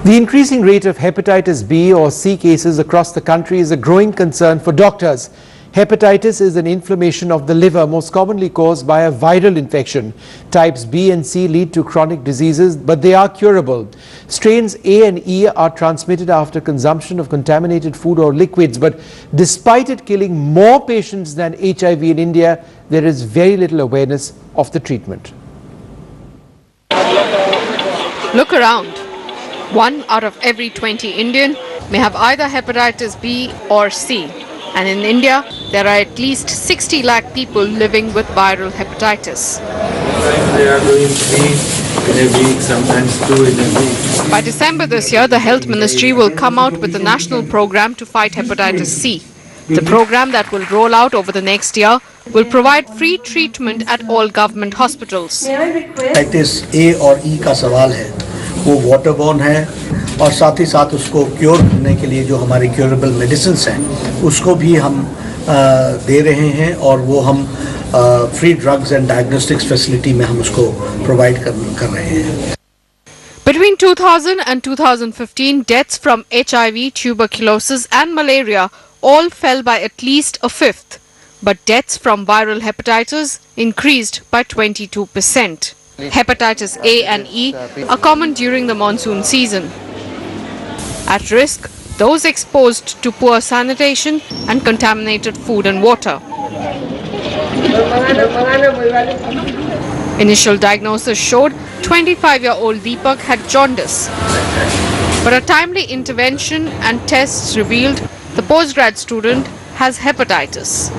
The increasing rate of hepatitis B or C cases across the country is a growing concern for doctors. Hepatitis is an inflammation of the liver, most commonly caused by a viral infection. Types B and C lead to chronic diseases, but they are curable. Strains A and E are transmitted after consumption of contaminated food or liquids, but despite it killing more patients than HIV in India, there is very little awareness of the treatment. Look around. 1 out of every 20 Indian may have either hepatitis B or C. And in India, there are at least 60 lakh people living with viral hepatitis. They are doing 3 in a week, sometimes 2 in a week. By December this year, the Health Ministry will come out with a national program to fight hepatitis C. The program that will roll out over the next year will provide free treatment at all government hospitals. Hepatitis A और E का सवाल है, वो waterborne है और साथ ही साथ उसको क्योर करने के लिए जो हमारी क्योरेबल मेडिसिन्स हैं उसको भी हम दे रहे हैं और वो हम free drugs and diagnostics facility में हम उसको प्रोवाइड कर रहे हैं. Between 2000 and 2015, deaths from HIV, tuberculosis and malaria all fell by at least a fifth, but deaths from viral hepatitis increased by 22%. Hepatitis A and E are common during the monsoon season. At risk, those exposed to poor sanitation and contaminated food and water. Initial diagnosis showed 25-year-old Deepak had jaundice. But a timely intervention and tests revealed the postgrad student has hepatitis.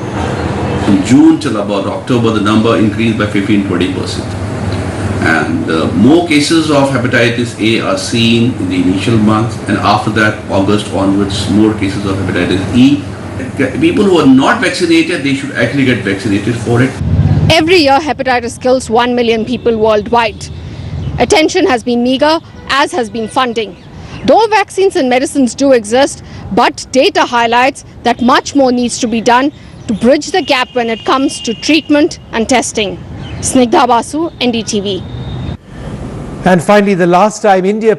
From June till about October, the number increased by 15-20%. And more cases of hepatitis A are seen in the initial months, and after that, August onwards, more cases of hepatitis E. People who are not vaccinated, they should actually get vaccinated for it. Every year, hepatitis kills 1 million people worldwide. Attention has been meager, as has been funding. Though vaccines and medicines do exist, but data highlights that much more needs to be done to bridge the gap when it comes to treatment and testing. Snigdha Basu, NDTV. And finally, the last time India